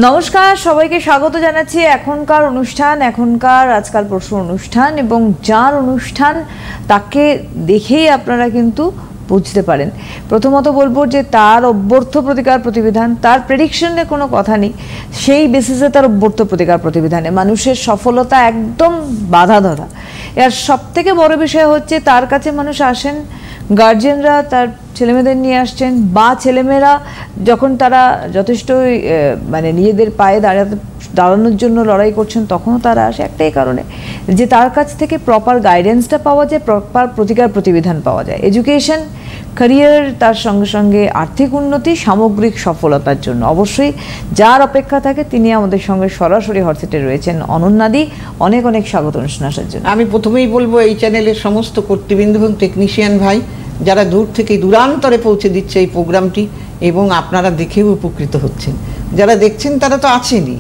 নমস্কার, সবাইকে স্বাগত জানাচ্ছি এখনকার অনুষ্ঠান, এখনকার আজকাল পরশু অনুষ্ঠান, এবং যার অনুষ্ঠান তাকে দেখেই আপনারা কিন্তু বুঝতে পারেন। প্রথমত বলবো যে তার অভ্যর্থ প্রতিকার প্রতিবিধান, তার প্রেডিকশনের কোনো কথা নেই, সেই বেসিসে তার অভ্যর্থ প্রতিকার প্রতিবিধানে মানুষের সফলতা একদম বাধা ধরা। এর সব থেকে বড় বিষয় হচ্ছে তার কাছে মানুষ আসেন, গার্জিয়ানরা তার ছেলেমেয়েদের নিয়ে আসছেন, বা ছেলেমেয়েরা যখন তারা যথেষ্ট মানে নিজেদের পায়ে দাঁড়ানোর জন্য লড়াই করছেন, তখনও তারা আসে একটাই কারণে যে তার কাছ থেকে প্রপার গাইডেন্সটা পাওয়া যায়, প্রপার প্রতিকার প্রতিবিধান পাওয়া যায়, এডুকেশন, ক্যারিয়ার, তার সঙ্গে সঙ্গে আর্থিক উন্নতি, সামগ্রিক সফলতার জন্য। অবশ্যই যার অপেক্ষা থাকে তিনি আমাদের সঙ্গে সরাসরি হটসিটে রয়েছেন। অনন্যাদি, অনেক অনেক স্বাগত অনুষ্ঠান আসার জন্য। আমি প্রথমেই বলবো এই চ্যানেলের সমস্ত কর্তৃবৃন্দ এবং টেকনিশিয়ান ভাই যারা দূর থেকে দূরান্তরে পৌঁছে দিচ্ছে এই প্রোগ্রামটি, এবং আপনারা দেখেও উপকৃত হচ্ছেন। যারা দেখছেন তারা তো আছেনই,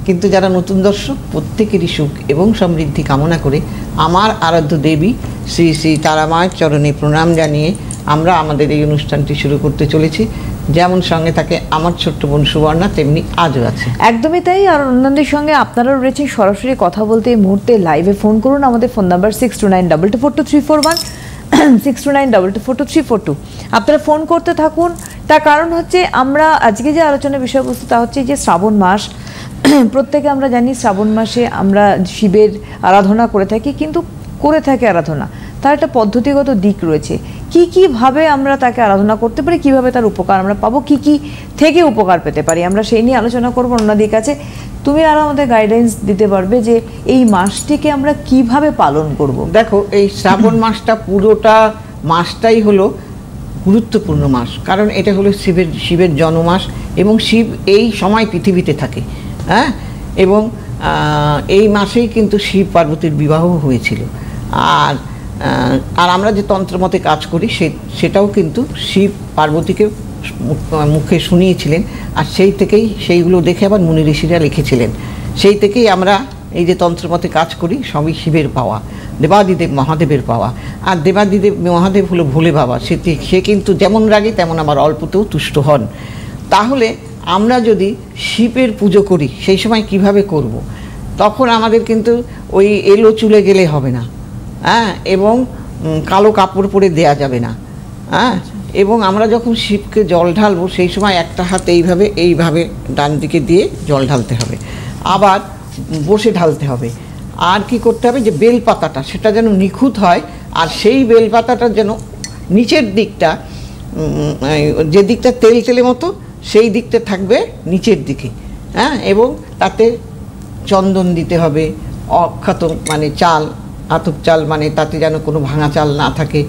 কিন্তু যারা নতুন দর্শক প্রত্যেকেরই সুখ এবং সমৃদ্ধি কামনা করে আমার আরাধ্য দেবী শ্রী শ্রী তারামায়ের চরণে প্রণাম জানিয়ে আমরা আমাদের এই অনুষ্ঠানটি শুরু করতে চলেছি। যেমন সঙ্গে থাকে আমার ছোট্ট বোন সুবর্ণা, তেমনি আজও আছে। একদমই তাই। আর অন্যান্যদের সঙ্গে আপনারাও রয়েছেন সরাসরি কথা বলতে। এই মুহূর্তে লাইভে ফোন করুন, আমাদের ফোন নাম্বার 6292242341, 6292242342। আপনারা ফোন করতে থাকুন। তার কারণ হচ্ছে আমরা আজকে যে আলোচনার বিষয়বস্তু তা হচ্ছে যে শ্রাবণ মাস। প্রত্যেকে আমরা জানি শ্রাবণ মাসে আমরা শিবের আরাধনা করে থাকি, কিন্তু করে থাকি আরাধনা তার একটা পদ্ধতিগত দিক রয়েছে। কি ভাবে আমরা তাকে আরাধনা করতে পারি, কিভাবে তার উপকার আমরা পাবো, কি থেকে উপকার পেতে পারি, আমরা সেই নিয়ে আলোচনা করবো। অন্যদিকে কাছে তুমি আরো আমাদের গাইডেন্স দিতে পারবে যে এই মাসটিকে আমরা কিভাবে পালন করব। দেখো, এই শ্রাবণ মাসটা পুরোটা মাসটাই হলো গুরুত্বপূর্ণ মাস, কারণ এটা হলো শিবের জন্মমাস, এবং শিব এই সময় পৃথিবীতে থাকে। হ্যাঁ, এবং এই মাসেই কিন্তু শিব পার্বতীর বিবাহ হয়েছিল। আর আমরা যে তন্ত্রমতে কাজ করি সেটাও কিন্তু শিব পার্বতীকে মুখে শুনিয়েছিলেন, আর সেই থেকেই সেইগুলো দেখে আবার মুনি ঋষিরা লিখেছিলেন। সেই থেকেই আমরা এই যে তন্ত্রমতে কাজ করি সবই শিবের পাওয়া, দেবাদিদেব মহাদেবের পাওয়া। আর দেবাদিদেব মহাদেব হলো ভোলে বাবা, সে কিন্তু যেমন রাগী তেমন আমার অল্পতেও তুষ্ট হন। তাহলে আমরা যদি শিবের পুজো করি সেই সময় কিভাবে করব, তখন আমাদের কিন্তু ওই এলো চুলে গেলে হবে না, হ্যাঁ, এবং কালো কাপড় পরে দেয়া যাবে না, হ্যাঁ। এবং আমরা যখন শিবকে জল ঢালবো সেই সময় একটা হাত এইভাবে ডান দিকে দিয়ে জল ঢালতে হবে, আবার বসে ঢালতে হবে। আর কি করতে হবে, যে বেলপাতাটা সেটা যেন নিখুঁত হয়, আর সেই বেলপাতাটার যেন নিচের দিকটা, যে দিকটা তেলে মতো সেই দিকটা থাকবে নিচের দিকে, হ্যাঁ। এবং তাতে চন্দন দিতে হবে, অক্ষত মানে চাল, আতপ চাল, মানে তাতে যেন কোনো ভাঙা চাল না থাকে,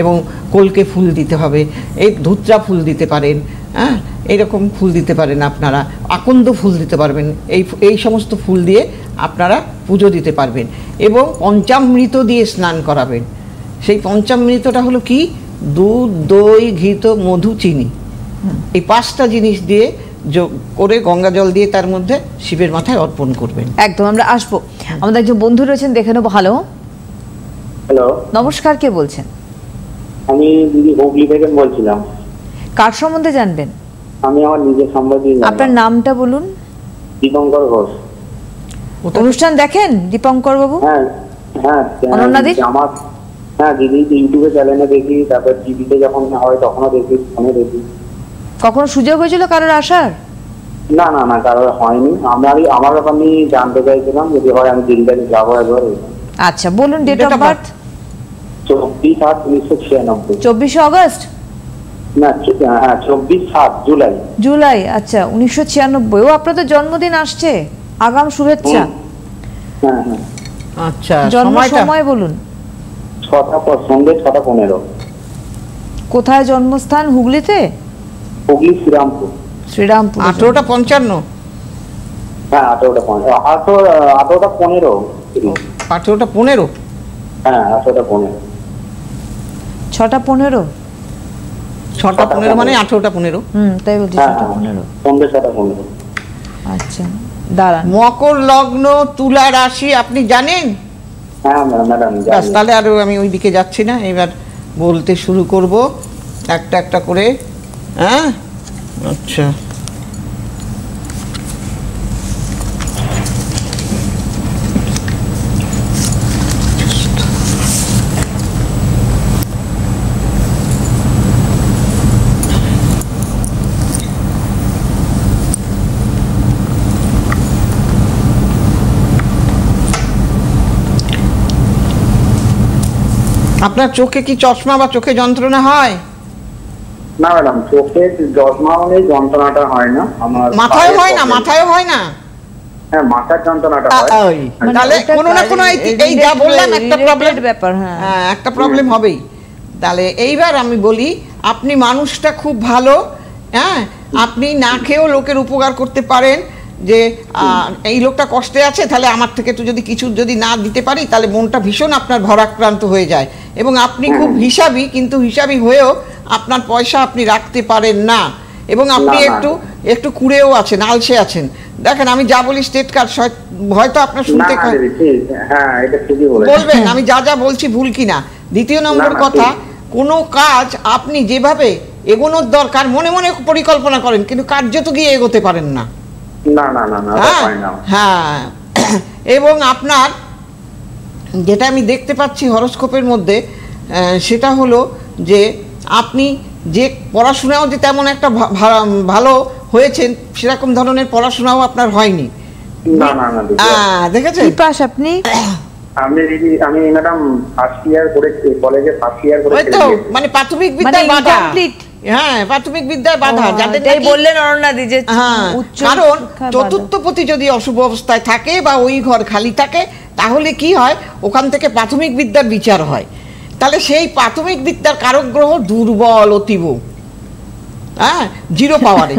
এবং কলকে ফুল দিতে হবে, এই ধুত্রা ফুল দিতে পারেন, হ্যাঁ, এইরকম ফুল দিতে পারেন আপনারা, আকন্দ ফুল দিতে পারবেন, এই সমস্ত ফুল দিয়ে আপনারা পুজো দিতে পারবেন। এবং পঞ্চামৃত দিয়ে স্নান করাবেন। সেই পঞ্চামৃতটা হলো কি, দুধ, দই, ঘৃত, মধু, চিনি, এই 5টা জিনিস দিয়ে করে গঙ্গা জল দিয়ে তার মধ্যে শিবের মাথায় অর্পণ করবেন। একদম, আমরা আসবো। আমাদের একজন বন্ধু রয়েছেন, দেখে নেবো। হ্যালো, নমস্কার, কে বলছেন? আমি দিদি হুগলি থেকে বলছিলাম। কার সম্বন্ধে জানবেন? আমি আমার নিজের সম্বন্ধে। আপনার নামটা বলুন। দীপঙ্কর ঘোষ। অনুষ্ঠান দেখেন দীপঙ্কর বাবু? হ্যাঁ হ্যাঁ, অনন্যাদি? আমার হ্যাঁ দিদি, ইউটিউবে চ্যানেলে দেখি, তারপর টিভিতে যখন হয় তখনও দেখি, ফোনে দেখি। কখনো সুযোগ হয়েছিল কারোর আসার? না না না, কারোর হয়নি। আমার ব্যাপার নিয়ে জানতে চাইছিলাম, যদি হয় আমি দিনটাকে যাবো একবার। আচ্ছা, বলুন ডেট অফ বার্থ। 24/7/1996। 24 আগস্ট না, হ্যাঁ 24/7 জুলাই। জুলাই, আচ্ছা 1996। ও আপনাদের জন্মদিন আসছে, আগাম শুভেচ্ছা। হ্যাঁ হ্যাঁ, আচ্ছা, জন্ম সময় বলুন। সন্ধ্যে 6:15। কোথায় জন্মস্থান? হুগলিতে? হুগলি শ্রীরামপুর। শ্রীরামপুর। 1855? হ্যাঁ 18:15। 18:15। 18:15? হ্যাঁ 18:15। 6:15? 6:15 মানে 18:15? তাই বলছি, 6:15, সন্ধ্যে 6:15। আচ্ছা, দাঁড়ান। মকর লগ্ন, তুলা রাশি আপনি জানেন? হ্যাঁ ম্যাডাম, তাহলে আরো আমি ওই দিকে যাচ্ছি না, এবার বলতে শুরু করব একটা করে। হ্যাঁ, আচ্ছা, আপনার চোখে কি চশমা বা চোখে যন্ত্রণা হয়? না ম্যাডাম, চোখে চশমা নেই, যন্ত্রণাটা হয় না। আমার মাথায় হয় না? মাথায় হয় না? হ্যাঁ, মাথার যন্ত্রণাটা হয়। তাহলে কোনো না কোনো এই যা বললাম একটা প্রবলেম ব্যাপার। হ্যাঁ, একটা প্রবলেম হবেই। তাহলে এইবার আমি বলি, আপনি মানুষটা খুব ভালো, হ্যাঁ, আপনি না খেয়েও লোকের উপকার করতে পারেন, যে এই লোকটা কষ্টে আছে, তাহলে আমার থেকে তো যদি কিছু যদি না দিতে পারি, তাহলে মনটা ভীষণ আপনার ভরাক্রান্ত হয়ে যায়। এবং আপনি খুব হিসাবী, কিন্তু হিসাবী হয়েও আপনার পয়সা আপনি রাখতে পারেন না, এবং আপনি একটু একটু কুড়েও আছেন, আলসে আছেন। দেখেন, আমি যা বলি স্টেট কার্ড হয়তো আপনার শুনতে বলবেন আমি যা যা বলছি ভুল কিনা। দ্বিতীয় নম্বর কথা, কোনো কাজ আপনি যেভাবে এগোনোর দরকার মনে মনে পরিকল্পনা করেন, কিন্তু কার্যত গিয়ে এগোতে পারেন না। হ্যাঁ, এবং আপনার যেটা আমি দেখতে পাচ্ছি হরোস্কোপের মধ্যে, সেটা হলো যে আপনি যে পড়াশোনাও যে তেমন একটা ভালো হয়েছেন, সেরকম ধরনের পড়াশোনাও আপনার হয়নি। দেখেছেন? কি পাস আপনি? আমি ম্যাডাম ফার্স্ট ইয়ার করেছি, কলেজে ফার্স্ট ইয়ার করেছি। তো মানে প্রাথমিক বিদ্যায় বাধা। হ্যাঁ, প্রাথমিক বিদ্যায় বাধা, যাদের বললেন অরণ্যাদি যে কারণ চতুর্থপতি যদি অশুভ অবস্থায় থাকে বা ওই ঘর খালি থাকে, তাহলে কি হয়, ওখান থেকে প্রাথমিক বিদ্যার বিচার হয়। তাহলে সেই প্রাথমিক বিদ্যার কারক গ্রহ দুর্বল, অতীব, হ্যাঁ, 0 পাওয়ারে,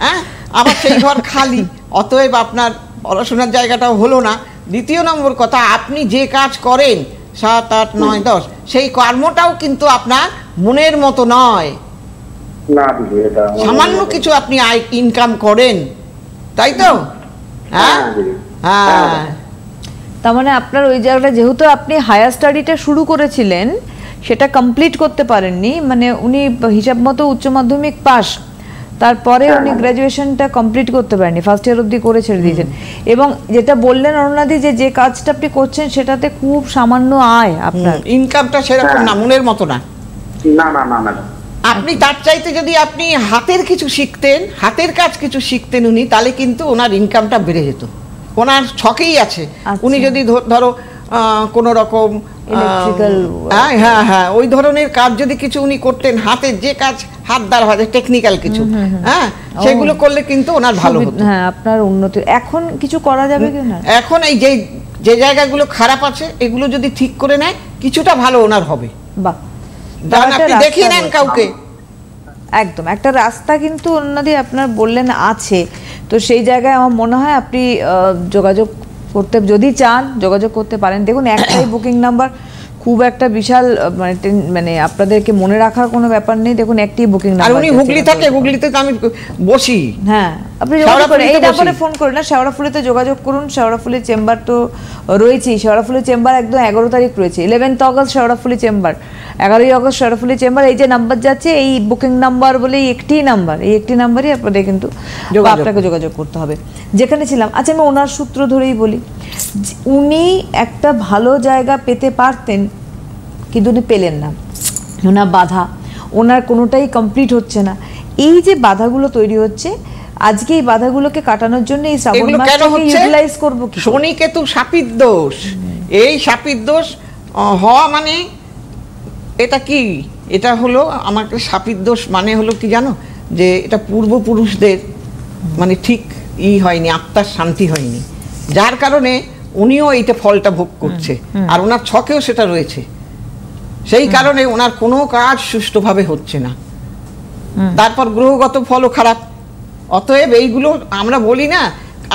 হ্যাঁ, আবার সেই ঘর খালি, অতএব আপনার পড়াশোনার জায়গাটাও হলো না। দ্বিতীয় নম্বর কথা, আপনি যে কাজ করেন 7, 8, 9, 10, সেই কর্মটাও কিন্তু আপনার মনের মতো নয়। সামান্য কিছু আপনি আয় ইনকাম করেন, তাই তো? হ্যাঁ, হ্যাঁ। তার মানে আপনার ওই জায়গাটা, যেহেতু আপনি হায়ার স্টাডিটা শুরু করেছিলেন, সেটা কমপ্লিট করতে পারেননি, মানে উনি হিসাব মতো উচ্চ মাধ্যমিক পাস, তারপরে উনি গ্র্যাজুয়েশনটা কমপ্লিট করতে পারেননি, ফার্স্ট ইয়ার অবধি করে ছেড়ে দিয়েছেন। এবং যেটা বললেন অরুণাদি, যে কাজটা আপনি করছেন সেটাতে খুব সামান্য আয়, আপনার ইনকামটা সেরকম না, মনের মতো না। আপনি তার চাইতে যদি আপনি হাতের কিছু শিখতেন, হাতের কাজ কিছু শিখতেন উনি, তাহলে কিন্তু ওনার ইনকামটা বেড়ে যেত। ওনার ছকেই আছে, উনি যদি ধরো কোনো রকম ইলেকট্রিক্যাল, হ্যাঁ হ্যাঁ, ওই ধরনের কাজ যদি কিছু উনি করতেন, হাতের যে কাজ হাত দ্বারা হয়, টেকনিক্যাল কিছু, হ্যাঁ, সেগুলো করলে কিন্তু ওনার ভালো হতো। হ্যাঁ, আপনার উন্নতি। এখন কিছু করা যাবে কি না? এখন এই যে জায়গাগুলো খারাপ আছে, এগুলো যদি ঠিক করে নেয়, কিছুটা ভালো ওনার হবে। বাহ, আপনি দেখিয়ে নেন কাউকে। একদম একটা রাস্তা কিন্তু অন্যদি আপনার বললেন আছে, তো সেই জায়গায় আমার মনে হয় আপনি যোগাযোগ করতে, যদি চান যোগাযোগ করতে পারেন। দেখুন, একটাই বুকিং নাম্বার, খুব একটা বিশাল মানে আপনাদেরকে মনে রাখার কোনো ব্যাপার নেই। দেখুন, একটি বুকিং নাম্বার। আর উনি হুগলি থাকে, হুগলিতে তো আমি বসি। হ্যাঁ, আপনি যোগাযোগ করেন, এই নাম্বারে ফোন করুন না, শেওড়াফুলিতে যোগাযোগ করুন। শেওড়াফুলি চেম্বার তো রয়েছেই, শেওড়াফুলি চেম্বার একদম 11 তারিখ রয়েছে, 11 August Sheoraphuli chamber, 11 August Sheoraphuli chamber. এই যে নাম্বার যাচ্ছে, এই বুকিং নাম্বার বলে একটি নাম্বার, এই একটি নাম্বারই আপনাদের কিন্তু আপনাকে যোগাযোগ করতে হবে, যেখানে ছিলাম। আচ্ছা, আমি ওনার সূত্র ধরেই বলি, উনি একটা ভালো জায়গা পেতে পারতেন, কিন্তু উনি পেলেন না। ওনার বাধা, ওনার কোনোটাই কমপ্লিট হচ্ছে না। এই যে বাধাগুলো তৈরি হচ্ছে, আজকে এই বাধাগুলোকে কাটানোর জন্য এই শ্রাবণ মাসটাকে ইউটিলাইজ করব কি? শনি কেতু শাপিত দোষ, এই শাপিত দোষ হওয়া মানে এটা কি? এটা হলো আমাকে শাপিত দোষ মানে হলো কি জানো, যে এটা পূর্বপুরুষদের মানে ঠিক হয়নি, আত্মার শান্তি হয়নি, যার কারণে উনিও এইটা ফলটা ভোগ করছে, আর ওনার ছকেও সেটা রয়েছে। সেই কারণে ওনার কোনো কাজ সুষ্ঠুভাবে হচ্ছে না। তারপর গ্রহগত ফলও খারাপ। অতএব এইগুলো আমরা বলি না,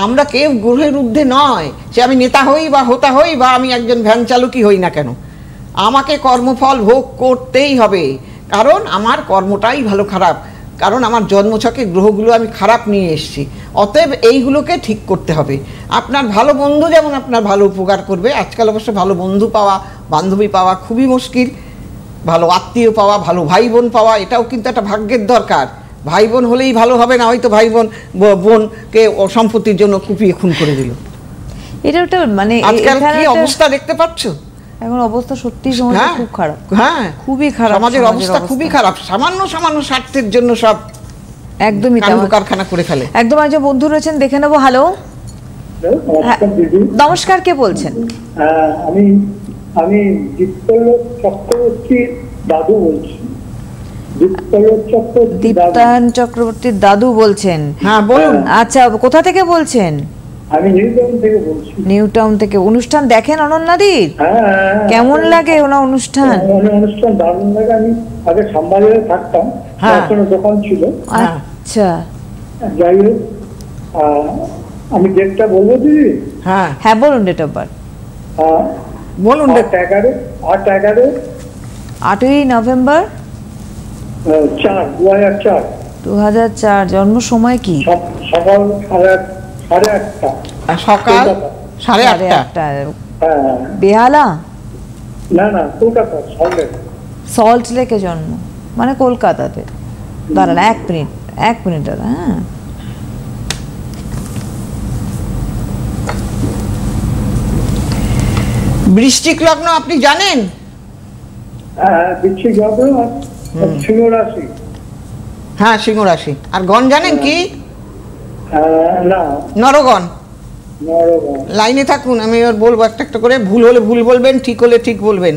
আমরা কেউ গ্রহের ঊর্ধ্বে নয়, সে আমি নেতা হই বা হোতা হই বা আমি একজন ভ্যান চালকই হই না কেন, আমাকে কর্মফল ভোগ করতেই হবে, কারণ আমার কর্মটাই ভালো খারাপ, কারণ আমার জন্মছকে গ্রহগুলো আমি খারাপ নিয়ে এসেছি। অতএব এইগুলোকে ঠিক করতে হবে। আপনার ভালো বন্ধু যেমন আপনার ভালো উপকার করবে, আজকাল অবশ্য ভালো বন্ধু পাওয়া, বান্ধবী পাওয়া খুবই মুশকিল, ভালো আত্মীয় পাওয়া, ভালো ভাই বোন পাওয়া, এটাও কিন্তু একটা ভাগ্যের দরকার। ভাই বোন হলেই ভালো হবে না, হয়তো ভাই বোনকে সম্পত্তির জন্য কুপিয়ে খুন করে দিল। এটা ওটা মানে আজকাল কি অবস্থা দেখতে পাচ্ছ? এখন অবস্থা সত্যি সমাজে খুব খারাপ। হ্যাঁ, খুবই খারাপ, সমাজের অবস্থা খুবই খারাপ। সামান্য স্বার্থের জন্য সব একদমই কারখানা করে ফেলে। একদম। একজন বন্ধু রয়েছেন, দেখে নেবো। হ্যালো, নমস্কার, কে বলছেন? আমি আমি দীপ্তলোক চক্রবর্তীর দাদু বলছি। দীপ্তলোক চক্রবর্তী দাদু। দীপ্তায়ন চক্রবর্তীর দাদু বলছেন? হ্যাঁ বলুন। আচ্ছা, কোথা থেকে বলছেন? আমি নিউ টাউন থেকে বলছি। নিউ টাউন থেকে। অনুষ্ঠান দেখেন অনন্যাদির? হ্যাঁ। কেমন লাগে ওনার অনুষ্ঠান? অনুষ্ঠান দারুণ লাগে। আমি আগে শ্যামবাজারে থাকতাম, হ্যাঁ। এখন দোকান ছিল। আচ্ছা, যাই হোক, আমি ডেটটা বলবো দিদি? হ্যাঁ হ্যাঁ বলুন ডেট অফ বার্থ। বলুন। 8ই নভেম্বর 2004। 2004। জন্ম সময় কি? সকাল 8:30। সকাল 8:30। হ্যাঁ। বেহালা? না না, কলকাতা সল্টলেক। সল্ট লেকে জন্ম, মানে কলকাতাতে। দাঁড়ান এক মিনিট দাদা। হ্যাঁ, বৃশ্চিক লগ্ন আপনি জানেন? বৃশ্চিক লগ্ন, সিংহ রাশি। হ্যাঁ সিংহ রাশি। আর গণ জানেন কি? না, নরগণ। নরগণ। লাইনে থাকুন, আমি এবার বলবো একটা একটা করে। ভুল হলে ভুল বলবেন, ঠিক হলে ঠিক বলবেন।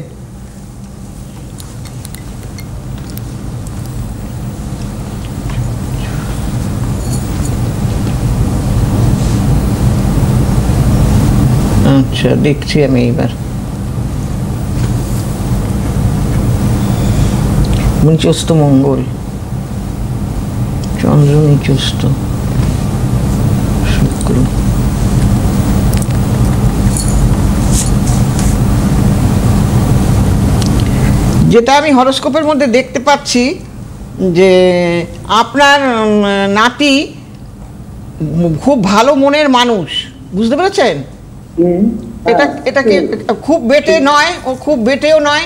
আচ্ছা দেখছি আমি এইবার। নিচস্থ মঙ্গল, চন্দ্র নিচস্থ, শুক্র, যেটা আমি হরোস্কোপের মধ্যে দেখতে পাচ্ছি যে আপনার নাতি খুব ভালো মনের মানুষ, বুঝতে পেরেছেন? এটাকে খুব বেটে নয়, ও খুব বেটেও নয়,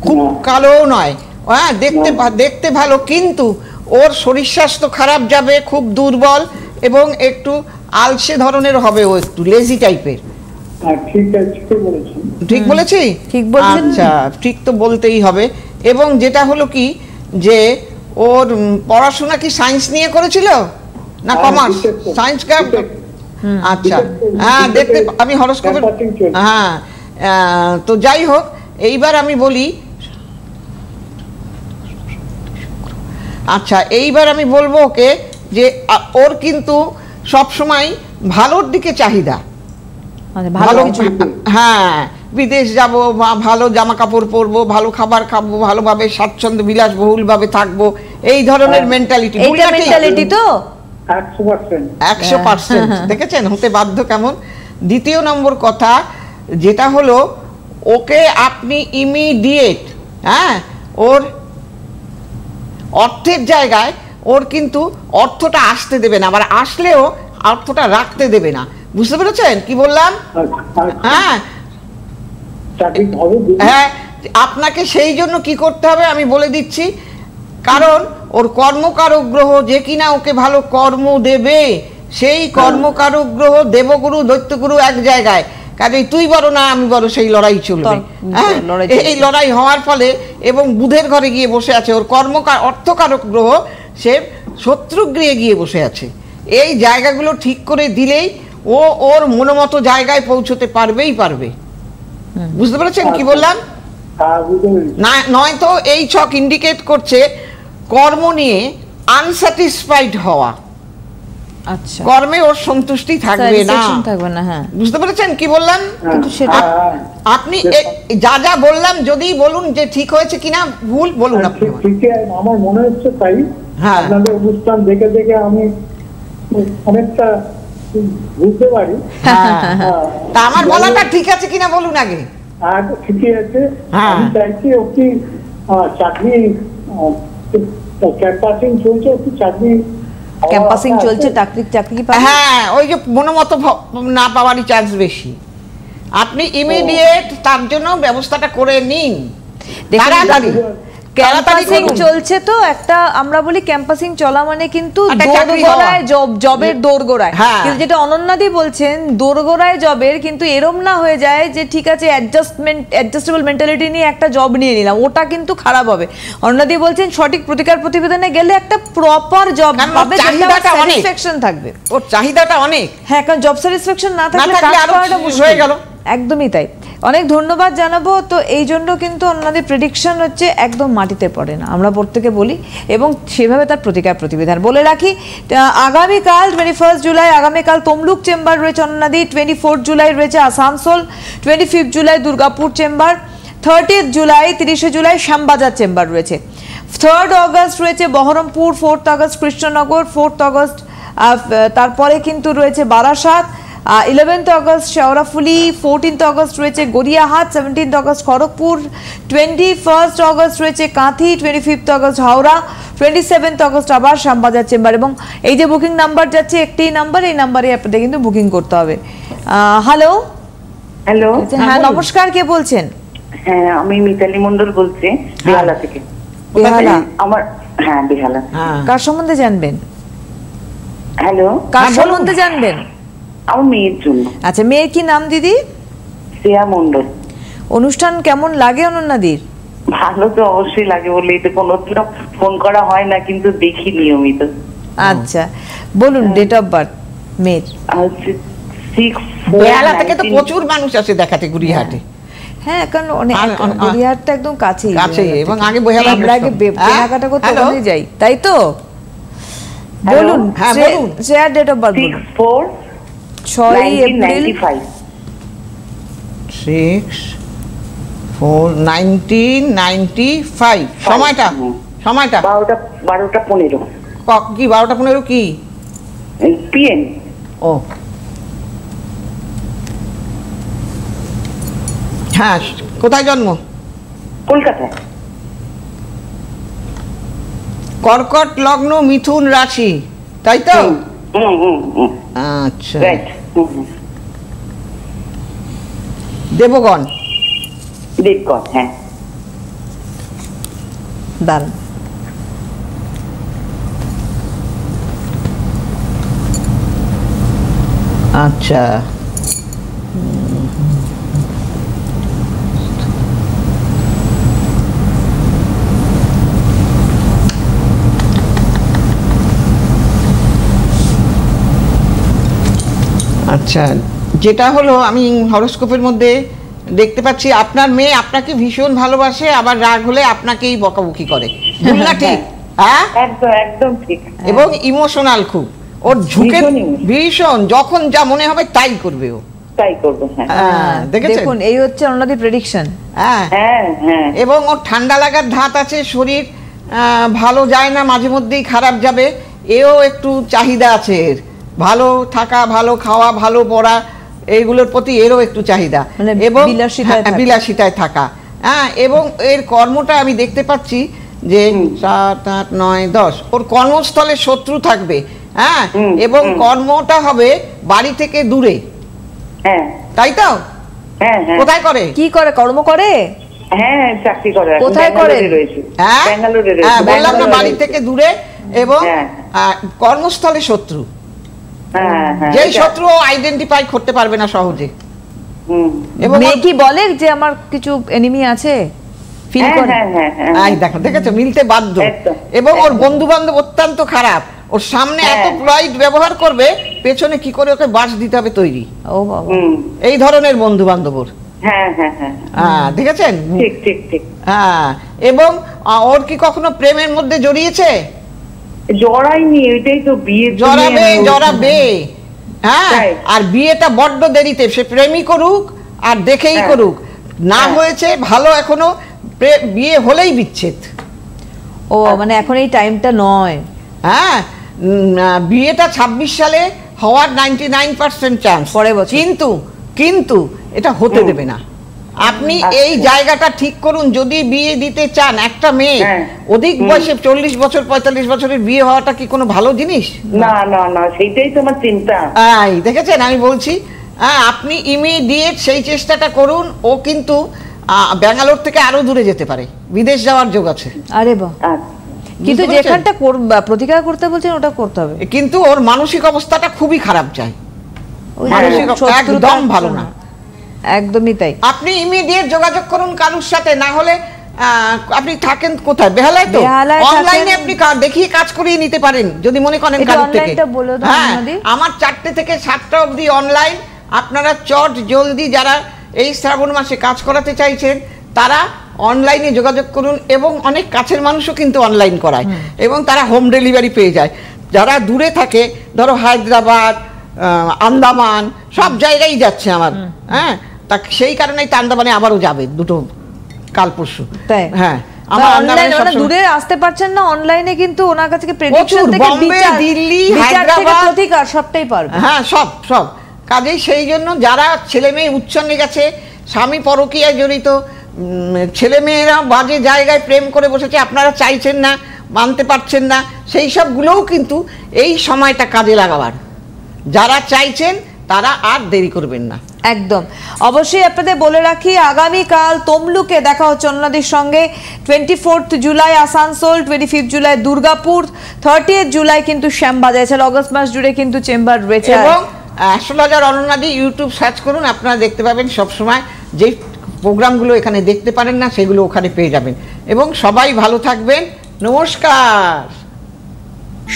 খুব কালোও নয়। হ্যাঁ, দেখতে ভালো, কিন্তু ওর শরীর স্বাস্থ্য খারাপ যাবে, খুব দুর্বল এবং একটু আলসে ধরনের হবে, ও একটু লেজি টাইপের। ঠিক বলেছি? ঠিক বলছেন। আচ্ছা, ঠিক তো বলতেই হবে। এবং যেটা হলো কি, যে ওর পড়াশোনা কি সায়েন্স নিয়ে করেছিল না কমার্স? সায়েন্স। আচ্ছা, হ্যাঁ দেখতে আমি হরোস্কোপের। হ্যাঁ, তো যাই হোক, এইবার আমি বলি। আচ্ছা, এইবার আমি বলবো ওকে যে ওর কিন্তু সবসময় ভালোর দিকে চাহিদা। ভালো, হ্যাঁ, বিদেশ যাব, ভালো জামা কাপড় পরবো, ভালো খাবার খাবো, ভালোভাবে স্বাচ্ছন্দ্য বিলাসবহুল ভাবে থাকবো, এই ধরনের মেন্টালিটি। তো 100% দেখেছেন, হতে বাধ্য কেমন। দ্বিতীয় নম্বর কথা যেটা হলো, ওকে আপনি ইমিডিয়েট, হ্যাঁ, ওর অর্থের জায়গায় ওর কিন্তু অর্থটা আসতে দেবে না, আবার আসলেও অর্থটা রাখতে দেবে না। বুঝতে পেরেছেন কি বললাম? হ্যাঁ হ্যাঁ, আপনাকে সেই জন্য কি করতে হবে আমি বলে দিচ্ছি। কারণ ওর কর্মকারক গ্রহ যে কিনা ওকে ভালো কর্ম দেবে, সেই কর্মকারক গ্রহ দেবগুরু দৈত্যগুরু এক জায়গায়, কাজেই তুই বড় না আমি বড়, সেই লড়াই চলবে। এই লড়াই হওয়ার ফলে, এবং বুধের ঘরে গিয়ে বসে আছে ওর অর্থকারক গ্রহ, সে শত্রুগৃহে গিয়ে বসে আছে। এই জায়গাগুলো ঠিক করে দিলেই ও ওর মনোমতো জায়গায় পৌঁছতে পারবে। বুঝতে পেরেছেন কি বললাম? না, নয়তো এই ছক ইন্ডিকেট করছে কর্ম নিয়ে আনস্যাটিসফাইড হওয়া। আচ্ছা, কর্মে ওর সন্তুষ্টি থাকবে না। হ্যাঁ, বুঝতে পেরেছেন কি বললাম? কিন্তু সেটা আপনি যা বললাম যদি বলুন যে ঠিক হয়েছে কিনা, ভুল বলুন আপনি। আমার মনে হচ্ছে তাই। হ্যাঁ, আপনাদের অনুষ্ঠান দেখে আমি অনেকটা বুঝতে পারি। তা আমার বলাটা ঠিক আছে কিনা বলুন আগে। ঠিকই আছে। আমি চাইছি ওকে চাকরি, ক্যাম্পাসিং চলছে, ওকে চাকরি ক্যাম্পাসিং চলছে, চাকরি পাবে। হ্যাঁ, ওই যে মনোমতো না পাওয়ারই চান্স বেশি। আপনি ইমিডিয়েট তার জন্য ব্যবস্থাটা করে নিন, তাড়াতাড়ি। ক্যাম্পাসিং চলছে তো, একটা আমরা বলি ক্যাম্পাসিং চলা মানে কিন্তু দোরগোড়ায় জবের দোরগোড়ায়, কিন্তু যেটা অনন্যাদি বলছেন দোরগোড়ায় জবের, কিন্তু এরম না হয়ে যায় যে ঠিক আছে অ্যাডজাস্টেবল মেন্টালিটি নিয়ে একটা জব নিয়ে নিলাম, ওটা কিন্তু খারাপ হবে। অনন্যাদি বলছেন সঠিক প্রতিকার প্রতিবেদনে গেলে একটা প্রপার জব পাবে, যেটা স্যাটিসফ্যাকশন থাকবে। ওর চাহিদাটা অনেক। হ্যাঁ, কারণ জব স্যাটিসফ্যাকশন না থাকলে কাজ করাটা মুশকিল হয়ে গেল। একদমই তাই। অনেক ধন্যবাদ জানাবো। তো এই জন্য কিন্তু ওনাদের প্রেডিকশন হচ্ছে একদম মাটিতে পড়ে না, আমরা প্রত্যেকে বলি, এবং সেভাবে তার প্রতিকার প্রতিবিধান বলে রাখি। আগামীকাল 21 জুলাই আগামীকাল তমলুক চেম্বার রয়েছে অন্যদি, 24 জুলাই রয়েছে আসানসোল, 25 জুলাই দুর্গাপুর চেম্বার, 30 জুলাই 30 জুলাই শ্যামবাজার চেম্বার রয়েছে, 3 অগস্ট রয়েছে বহরমপুর, 4 অগস্ট কৃষ্ণনগর, 4 অগস্ট তারপরে কিন্তু রয়েছে বারাসাত, 11 অগস্ট শেওড়াফুলি, 14 অগস্ট রয়েছে গড়িয়াহাট, 17 অগস্ট খড়গপুর, 21 অগস্ট রয়েছে কাঁথি, 25 অগস্ট হাওড়া, 27 অগস্ট আবার শ্যামবাজার চেম্বার। এবং এই যে বুকিং নাম্বার যাচ্ছে একটি নাম্বার, এই নাম্বারে আপনাদের কিন্তু বুকিং করতে হবে। হ্যালো হ্যালো, হ্যাঁ নমস্কার, কে বলছেন? হ্যাঁ আমি মিতালি মন্ডল বলছি বেহালা থেকে। বেহালা? আমার হ্যাঁ বেহালা। কার সম্বন্ধে জানবেন? হ্যালো, কার সম্বন্ধে জানবেন? আমার মেয়ের জন্য। আচ্ছা, মেয়ের কি নাম দিদি? শ্রেয়া মন্ডল। অনুষ্ঠান কেমন লাগে অনন্যাদির? ভালো তো অবশ্যই লাগে, বলেই তো কোনোদিনও ফোন করা হয় না, কিন্তু দেখি নিয়মিত। আচ্ছা বলুন, ডেট অফ বার্থ মেয়ের। বেহালা থেকে তো প্রচুর মানুষ আসে দেখাতে গুড়িয়াহাটে। হ্যাঁ, কারণ অনেক গড়িয়াহাটটা একদম কাছেই এবং আগে বেহালা আমরা আগে কেনাকাটা করতে ওখানে যাই, তাই তো? বলুন, হ্যাঁ বলুন। শেয়ার ডেট অফ বার্থ বলুন। 6 এপ্রিল 6/4/1995। সময়টা 12:15 কি 12:15 কি PM? ও হ্যাঁ, কোথায় জন্ম? কলকাতায়। কর্কট লগ্ন, মিথুন রাশি, তাই তো? আচ্ছা, দেবগণ। দেবগণ, হ্যাঁ। দাঁড়ান, আচ্ছা আচ্ছা, যেটা হলো আমি হরোস্কোপের মধ্যে দেখতে পাচ্ছি আপনার মেয়ে আপনাকে ভীষণ ভালোবাসে, আবার রাগ হলে আপনাকেই বকাবকি করে, ভুল না ঠিক? হ্যাঁ একদম একদম ঠিক। এবং ইমোশনাল খুব, ওর ঝুঁকে ভীষণ, যখন যা মনে হবে তাই করবে ও, তাই করবে। হ্যাঁ দেখুন এই হচ্ছে ওনাদের প্রেডিকশন। হ্যাঁ হ্যাঁ, এবং ওর ঠান্ডা লাগার ধাত আছে, শরীর ভালো যায় না, মাঝে মধ্যেই খারাপ যাবে, এও একটু চাহিদা আছে এর, ভালো থাকা, ভালো খাওয়া, ভালো পড়া, এইগুলোর প্রতি এরও একটু চাহিদা, এবং বিলাসিতায় থাকা। হ্যাঁ, এবং এর কর্মটা আমি দেখতে পাচ্ছি যে 7, 8, 9, 10 ওর কর্মস্থলে শত্রু থাকবে। হ্যাঁ, এবং কর্মটা হবে বাড়ি থেকে দূরে, তাই তো? কোথায় করে? কি করে? কর্ম করে? হ্যাঁ, চাকরি করে। কোথায় করে? হ্যাঁ, বললাম না, বাড়ি থেকে দূরে, এবং কর্মস্থলে শত্রু, যেই শত্রু আইডেন্টিফাই করতে পারবে না সহজে। এবং মেয়ে কি বলে যে আমার কিছু এনিমি আছে, ফিল করে? আই দেখো, দেখেছো, মিলতে বাধ্য। এবং ওর বন্ধু বান্ধব অত্যন্ত খারাপ, ওর সামনে এত প্লয়েড ব্যবহার করবে, পেছনে কি করে ওকে বাস দিতে হবে তৈরি। ও বাবা, এই ধরনের বন্ধু বান্ধব ওর। হ্যাঁ, দেখেছেন? ঠিক ঠিক ঠিক। হ্যাঁ, এবং ওর কি কখনো প্রেমের মধ্যে জড়িয়েছে? জড়াইনি, এটাই তো বিয়ে। জড়াবে। হ্যাঁ, আর বিয়েটা বড্ড দেরিতে, সে প্রেমই করুক আর দেখেই করুক, না হয়েছে ভালো, এখনো বিয়ে হলেই বিচ্ছেদ। ও মানে এখন এই টাইমটা নয়। হ্যাঁ, বিয়েটা 26 সালে হওয়ার 99% চান্স, কিন্তু এটা হতে দেবে না। আপনি এই জায়গাটা ঠিক করুন, যদি বিয়ে দিতে চান। একটা মেয়ে অধিক বয়সে 40 বছর 45 বছরের বিয়ে হওয়াটা কি কোনো ভালো জিনিস? না না না, সেইটাই তো আমার চিন্তা। দেখেছেন, আমি বলছি, আপনি ইমিডিয়েট সেই চেষ্টাটা করুন। ও কিন্তু ব্যাঙ্গালোর থেকে আরো দূরে যেতে পারে, বিদেশ যাওয়ার যোগ আছে। আরে বাহ, কিন্তু যেখানটা প্রতিকার করতে বলছেন ওটা করতে হবে। কিন্তু ওর মানসিক অবস্থাটা খুবই খারাপ যায়, একদম ভালো না। একদমই তাই। আপনি ইমিডিয়েট যোগাযোগ করুন কারুর সাথে, না হলে আপনি থাকেন কোথায়? বেহালায় তো অনলাইনে আপনি দেখিয়ে কাজ করিয়ে নিতে পারেন যদি মনে করেন কারুর থেকে। হ্যাঁ, আমার 4টে থেকে 7টা অবধি অনলাইন। আপনারা চট জলদি যারা এই শ্রাবণ মাসে কাজ করাতে চাইছেন তারা অনলাইনে যোগাযোগ করুন, এবং অনেক কাছের মানুষও কিন্তু অনলাইন করায় এবং তারা হোম ডেলিভারি পেয়ে যায়। যারা দূরে থাকে, ধরো হায়দ্রাবাদ, আন্দামান, সব জায়গায় যাচ্ছে আমার, হ্যাঁ, তা সেই কারণেই তো আন্দামানে আবারও যাবে দুটো কাল পরশু। হ্যাঁ, আমার অনলাইনে ওনা দূরে আসতে পারছেন না, অনলাইনে কিন্তু ওনার কাছে প্রেডিকশন থেকে বোম্বে, দিল্লি, হায়দ্রাবাদ, প্রতিকার সবটাই পারবে। হ্যাঁ, সব কাজেই সেই জন্য যারা ছেলে মেয়ে উচ্ছন্নে গেছে, স্বামী পরকীয়ায় জড়িত, ছেলে মেয়েরা বাজে জায়গায় প্রেম করে বসেছে, আপনারা চাইছেন না, মানতে পারছেন না, সেই সবগুলোও কিন্তু এই সময়টা কাজে লাগাবার। যারা চাইছেন তারা আর দেরি করবেন না। একদম, অবশ্যই আপনাদের বলে রাখি আগামীকাল তমলুকে দেখা হচ্ছে অন্যদের সঙ্গে। 24 জুলাই আসানসোল, 25 জুলাই দুর্গাপুর, 30 জুলাই কিন্তু শ্যামবাজার। এছাড়া অগস্ট মাস জুড়ে কিন্তু চেম্বার রয়েছে। এবং অ্যাস্ট্রোলজার অনন্যাদি ইউটিউব সার্চ করুন, আপনারা দেখতে পাবেন সবসময় যে প্রোগ্রামগুলো এখানে দেখতে পারেন না সেগুলো ওখানে পেয়ে যাবেন। এবং সবাই ভালো থাকবেন, নমস্কার।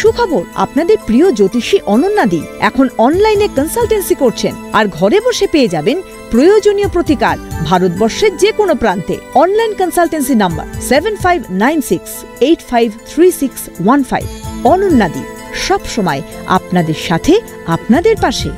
সুখবর, আপনাদের প্রিয় জ্যোতিষী অনন্যাদি এখন অনলাইনে কনসালটেন্সি করছেন আর ঘরে বসে পেয়ে যাবেন প্রয়োজনীয় প্রতিকার ভারতবর্ষের যে কোনো প্রান্তে। Online consultancy number 7596853615। অনন্যাদি সব সময় আপনাদের সাথে, আপনাদের পাশে।